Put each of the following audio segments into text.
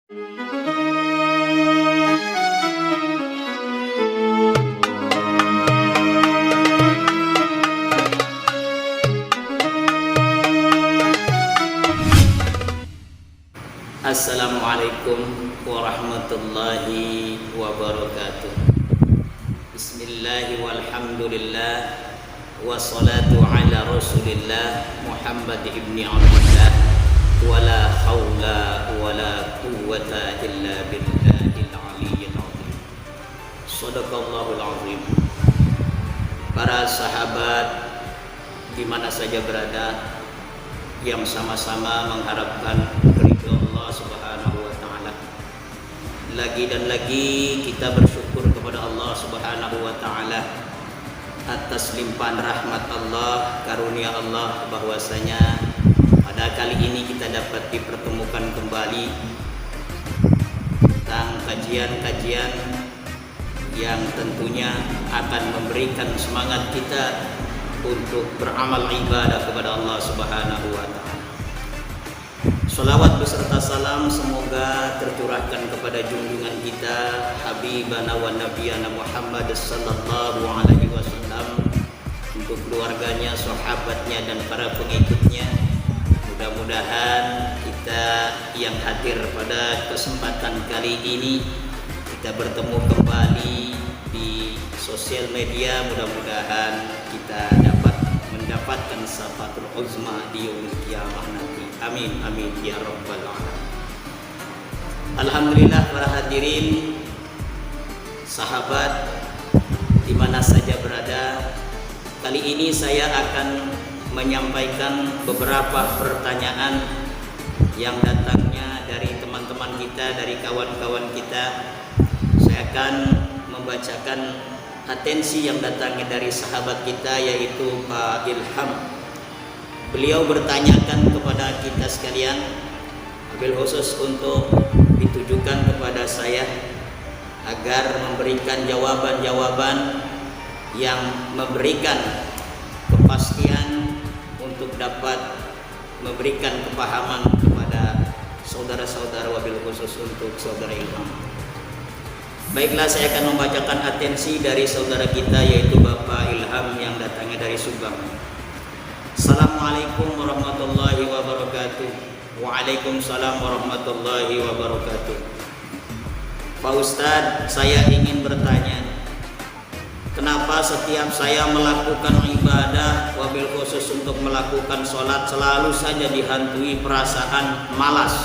Assalamualaikum warahmatullahi wabarakatuh. Bismillahi walhamdulillah, wassalatu ala rasulillah Muhammad ibni Abdullah, wala hawla wala quwwata illa billahil aliyyil azim. Shadaqallahul azim. Para sahabat di mana saja berada, yang sama-sama mengharapkan ridho Allah Subhanahu wa taala. Lagi dan lagi kita bersyukur kepada Allah Subhanahu wa taala atas limpahan rahmat Allah, karunia Allah, bahwasanya pada kali ini kita dapat dipertemukan kembali tentang kajian-kajian yang tentunya akan memberikan semangat kita untuk beramal ibadah kepada Allah Subhanahu wa taala. Salawat beserta salam semoga tercurahkan kepada junjungan kita Habibana wa Nabiyana Muhammad sallallahu alaihi wasallam, untuk keluarganya, sahabatnya dan para pengikutnya. Mudah-mudahan kita yang hadir pada kesempatan kali ini kita bertemu kembali di sosial media, mudah-mudahan kita dapat mendapatkan syafatul uzma di yaumil qiyamah nanti. Amin amin ya rabbal alamin. Alhamdulillah para hadirin, sahabat di mana saja berada, kali ini saya akan menyampaikan beberapa pertanyaan yang datangnya dari teman-teman kita, dari kawan-kawan kita. Saya akan membacakan atensi yang datangnya dari sahabat kita, yaitu Pak Ilham. Beliau bertanyakan kepada kita sekalian, wabil khusus untuk ditujukan kepada saya, agar memberikan jawaban-jawaban yang memberikan kepastian untuk dapat memberikan kepahaman kepada saudara-saudara, wabil khusus untuk saudara Ilham. Baiklah, saya akan membacakan atensi dari saudara kita, yaitu Bapak Ilham yang datangnya dari Subang. Assalamualaikum warahmatullahi wabarakatuh. Waalaikumsalam warahmatullahi wabarakatuh. Pak Ustadz, saya ingin bertanya, kenapa setiap saya melakukan ibadah, wabil khusus untuk melakukan sholat, selalu saja dihantui perasaan malas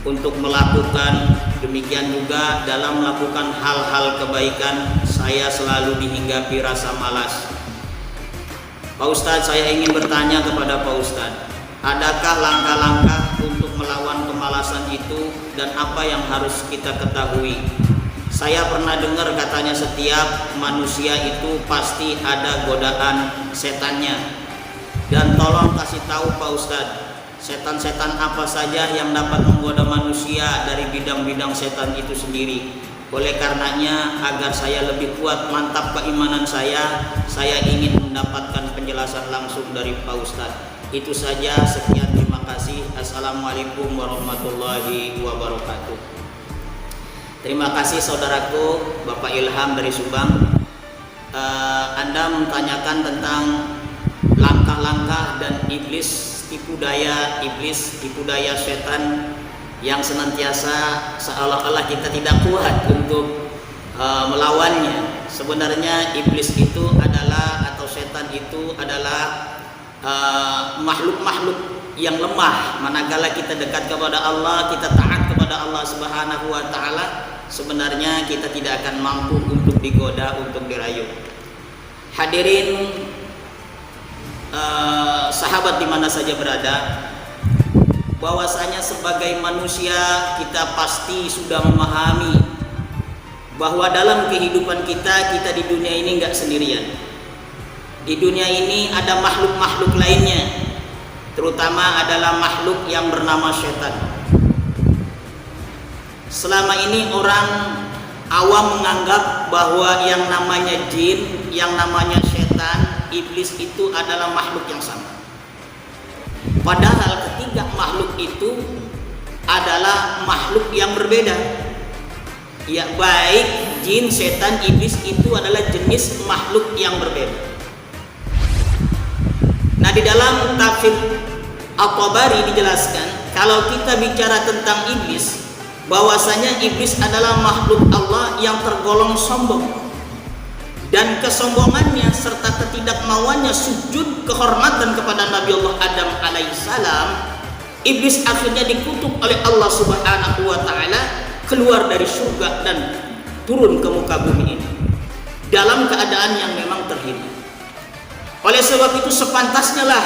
untuk melakukan? Demikian juga dalam melakukan hal-hal kebaikan, saya selalu dihinggapi rasa malas. Pak Ustadz, saya ingin bertanya kepada Pak Ustadz, adakah langkah-langkah untuk melawan kemalasan itu dan apa yang harus kita ketahui? Saya pernah dengar katanya setiap manusia itu pasti ada godaan setannya. Dan tolong kasih tahu Pak Ustadz, setan-setan apa saja yang dapat menggoda manusia dari bidang-bidang setan itu sendiri. Oleh karenanya, agar saya lebih kuat mantap keimanan saya ingin mendapatkan penjelasan langsung dari Pak Ustadz. Itu saja, sekian, terima kasih. Assalamualaikum warahmatullahi wabarakatuh. Terima kasih saudaraku Bapak Ilham dari Subang. Anda menanyakan tentang langkah-langkah dan tipu daya setan yang senantiasa seolah-olah kita tidak kuat untuk melawannya. Sebenarnya iblis itu adalah, atau setan itu adalah makhluk-makhluk yang lemah. Manakala kita dekat kepada Allah, kita taat kepada Allah Subhanahu wa taala, sebenarnya kita tidak akan mampu untuk digoda, untuk dirayu. Hadirin sahabat di mana saja berada, bahwasanya sebagai manusia kita pasti sudah memahami bahwa dalam kehidupan kita di dunia ini enggak sendirian. Di dunia ini ada makhluk-makhluk lainnya, terutama adalah makhluk yang bernama setan. Selama ini orang awam menganggap bahwa yang namanya jin, yang namanya setan, iblis itu adalah makhluk yang sama. Padahal ketiga makhluk itu adalah makhluk yang berbeda. Ya, baik jin, setan, iblis itu adalah jenis makhluk yang berbeda. Nah, di dalam tafsir At-Tabari dijelaskan kalau kita bicara tentang iblis, bahwasanya iblis adalah makhluk Allah yang tergolong sombong, dan kesombongannya serta ketidakmauannya sujud kehormatan kepada Nabi Allah Adam alaihissalam, iblis akhirnya dikutuk oleh Allah Subhanahu wa taala keluar dari surga dan turun ke muka bumi ini dalam keadaan yang memang terhina. Oleh sebab itu sepantasnya lah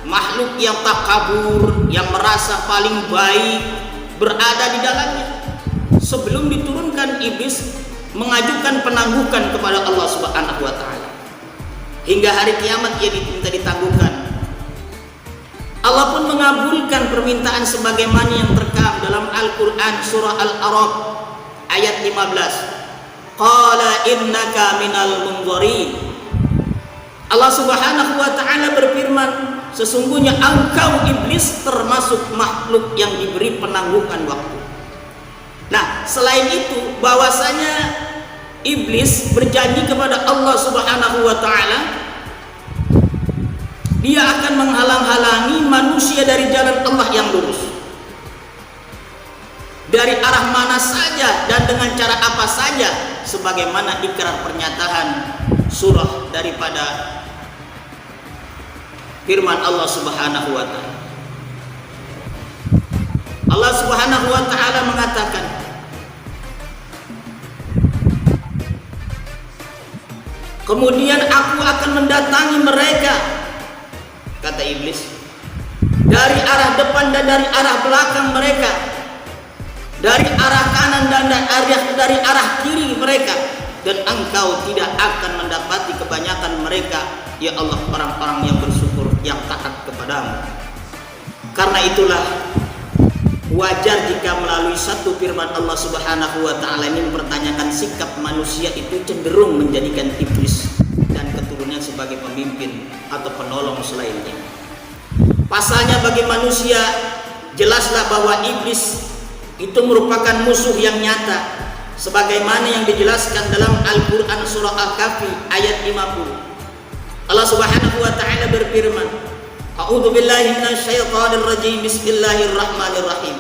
makhluk yang takabur, yang merasa paling baik berada di dalamnya. Sebelum diturunkan, iblis mengajukan penangguhan kepada Allah Subhanahu wa taala. Hingga hari kiamat ia diminta ditangguhkan. Allah pun mengabulkan permintaan sebagaimana yang terekam dalam Al-Qur'an surah Al-A'raf ayat 15. Qala innaka minal munzirin. Allah Subhanahu wa taala berfirman, sesungguhnya engkau iblis termasuk makhluk yang diberi penangguhan waktu. Nah, selain itu bahwasanya iblis berjanji kepada Allah Subhanahu wa taala dia akan menghalang-halangi manusia dari jalan Allah yang lurus. Dari arah mana saja dan dengan cara apa saja, sebagaimana ikrar pernyataan surah daripada firman Allah Subhanahu wa taala. Allah Subhanahu wa taala mengatakan, kemudian aku akan mendatangi mereka, kata iblis, dari arah depan dan dari arah belakang mereka, dari arah kanan dan dari arah kiri mereka, dan engkau tidak akan mendapati kebanyakan mereka, ya Allah, orang-orang yang bersyukur, yang taat kepadamu. Karena itulah wajar jika melalui satu firman Allah Subhanahu wa taala ini mempertanyakan sikap manusia itu cenderung menjadikan iblis dan keturunannya sebagai pemimpin atau penolong selainnya. Pasalnya bagi manusia jelaslah bahwa iblis itu merupakan musuh yang nyata, sebagaimana yang dijelaskan dalam Al-Qur'an surah Al-Kahfi ayat 50. Allah Subhanahu wa taala berfirman, A'udzu billahi minasyaitonir rajim. Bismillahirrahmanirrahim.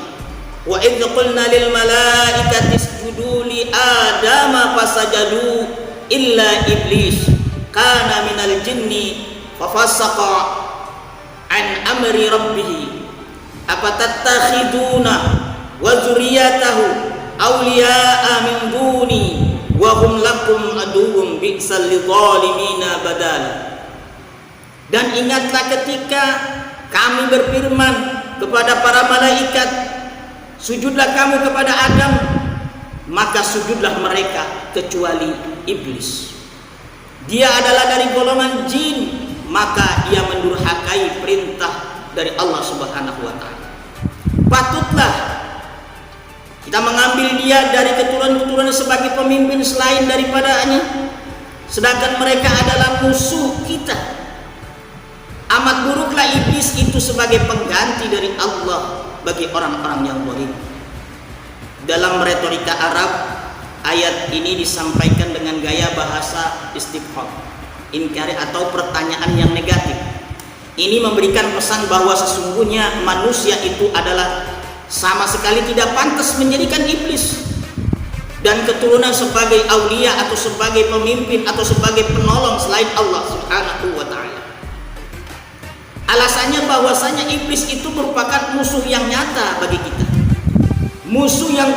Wa idz qulna lil malaikati isjudu li adama fasajadu illa iblis kana minal jinni fafassaqa an amri rabbih apatattakhiduna wa dzurriyyatahu awliya'a min duni wa hum lakum aduwwum bi'sal lidzalimina badala. Dan ingatlah ketika kami berfirman kepada para malaikat, sujudlah kamu kepada Adam, maka sujudlah mereka kecuali iblis. Dia adalah dari golongan jin, maka ia mendurhakai perintah dari Allah Subhanahu wa taala. Patutlah kita mengambil dia dari keturunan-keturunan sebagai pemimpin selain daripadanya, sedangkan mereka adalah musuh kita. Amat buruklah iblis itu sebagai pengganti dari Allah bagi orang-orang yang zalim. Dalam retorika Arab, ayat ini disampaikan dengan gaya bahasa istifham, inkari atau pertanyaan yang negatif. Ini memberikan pesan bahwa sesungguhnya manusia itu adalah sama sekali tidak pantas menjadikan iblis dan keturunan sebagai aulia atau sebagai pemimpin atau sebagai penolong selain Allah Subhanahu wa taala. Alasannya bahwasanya iblis itu merupakan musuh yang nyata bagi kita, musuh yang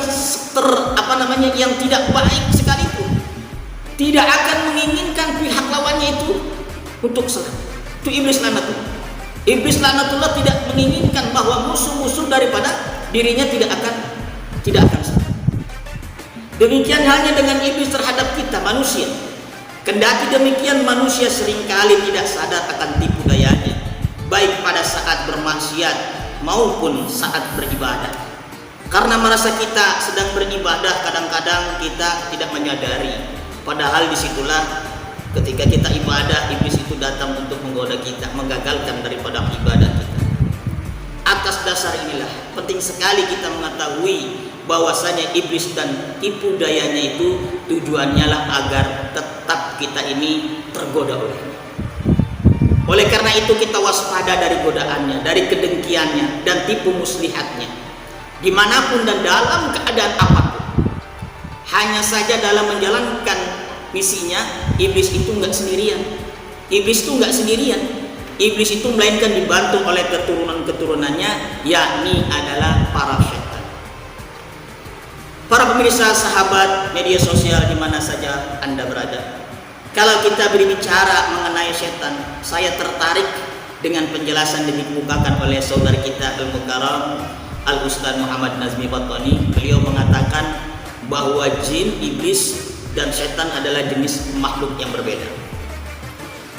yang tidak baik sekalipun, tidak akan menginginkan pihak lawannya itu untuk selamat. Itu iblis laknatullah. Iblis laknatullah tidak menginginkan bahwa musuh-musuh daripada dirinya tidak akan selamat. Demikian halnya dengan iblis terhadap kita manusia. Kendati demikian, manusia seringkali tidak sadar akan tipu dayanya, baik pada saat bermaksiat maupun saat beribadah. Karena merasa kita sedang beribadah, kadang-kadang kita tidak menyadari, padahal disitulah ketika kita ibadah, iblis itu datang untuk menggoda kita, menggagalkan daripada ibadah kita. Atas dasar inilah penting sekali kita mengetahui bahwasanya iblis dan tipu dayanya itu tujuannya lah agar tetap kita ini tergoda olehnya. Oleh karena itu kita waspada dari godaannya, dari kedengkiannya dan tipu muslihatnya. Dimanapun dan dalam keadaan apapun. Hanya saja dalam menjalankan misinya, iblis itu enggak sendirian. Iblis itu enggak sendirian. Iblis itu melainkan dibantu oleh keturunan-keturunannya, yakni adalah para setan. Para pemirsa sahabat media sosial di mana saja Anda berada. Kalau kita berbicara mengenai setan, saya tertarik dengan penjelasan yang dikemukakan oleh saudara kita Al-Mukarram Al-Ustaz Muhammad Nazmi Battani. Beliau mengatakan bahwa jin, iblis, dan setan adalah jenis makhluk yang berbeda.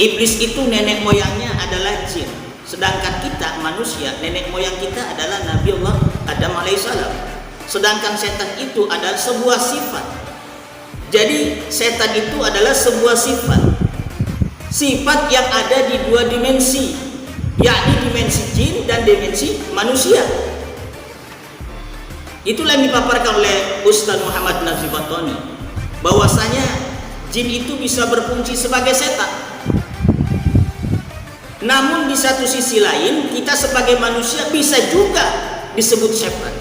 Iblis itu nenek moyangnya adalah jin, sedangkan kita manusia, nenek moyang kita adalah Nabi Allah Adam alaihissalam. Sedangkan setan itu adalah sebuah sifat. Jadi setan itu adalah sebuah sifat yang ada di dua dimensi, yakni dimensi jin dan dimensi manusia. Itulah yang dipaparkan oleh Ustaz Muhammad Nazmi Battani, bahwasanya jin itu bisa berfungsi sebagai setan. Namun di satu sisi lain kita sebagai manusia bisa juga disebut setan.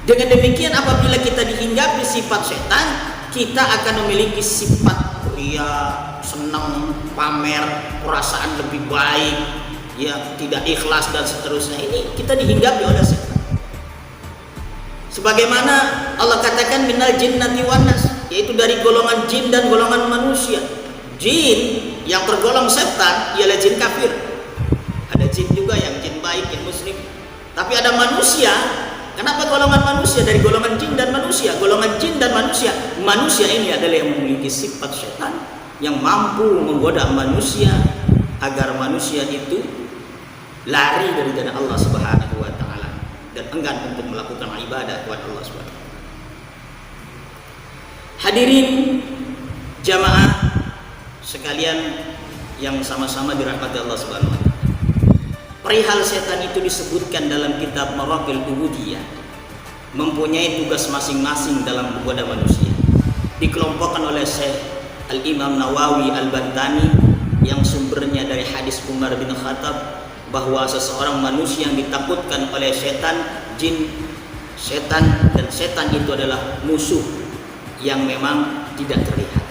Dengan demikian apabila kita dihinggapi sifat setan, kita akan memiliki sifat ria, senang, pamer, perasaan lebih baik, ya tidak ikhlas dan seterusnya. Ini kita dihinggapi oleh setan. Sebagaimana Allah katakan minal jinnati wan nas, yaitu dari golongan jin dan golongan manusia. Jin yang tergolong setan ialah jin kafir. Ada jin juga yang jin baik, yang muslim. Tapi ada manusia. Kenapa golongan manusia? Dari golongan jin dan manusia. Golongan jin dan manusia. Manusia ini adalah yang memiliki sifat setan, yang mampu menggoda manusia agar manusia itu lari dari jalan Allah Subhanahu wa taala dan enggan untuk melakukan ibadah kepada Allah Subhanahu wa taala. Hadirin jamaah sekalian yang sama-sama dirahmati Allah Subhanahu wa taala. Perihal setan itu disebutkan dalam kitab Maraqil Ubudiyah, mempunyai tugas masing-masing dalam menggoda manusia. Dikelompokkan oleh Syekh Al-Imam Nawawi Al-Bantani yang sumbernya dari hadis Umar bin Khattab, bahwa seseorang manusia yang ditakutkan oleh setan, jin, setan, dan setan itu adalah musuh yang memang tidak terlihat.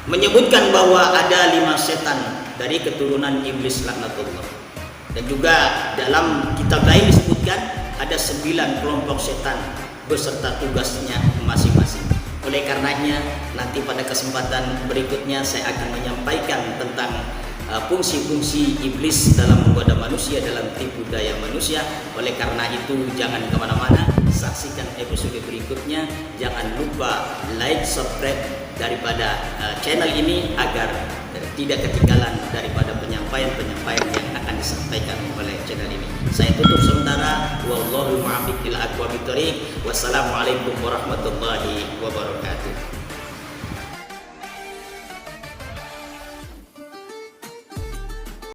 Menyebutkan bahwa ada 5 setan dari keturunan iblis laknatullah. Dan juga dalam kitab lain disebutkan ada 9 kelompok setan beserta tugasnya masing-masing. Oleh karenanya nanti pada kesempatan berikutnya saya akan menyampaikan tentang fungsi-fungsi iblis dalam menggoda manusia, dalam tipu daya manusia. Oleh karena itu jangan kemana-mana, saksikan episode berikutnya. Jangan lupa like, subscribe daripada channel ini agar tidak ketinggalan daripada penyampaian-penyampaian yang akan disampaikan oleh channel ini. Saya tutup sementara. Wallahu muwaffiq ila aqwamit thoriq. Wassalamualaikum warahmatullahi wabarakatuh.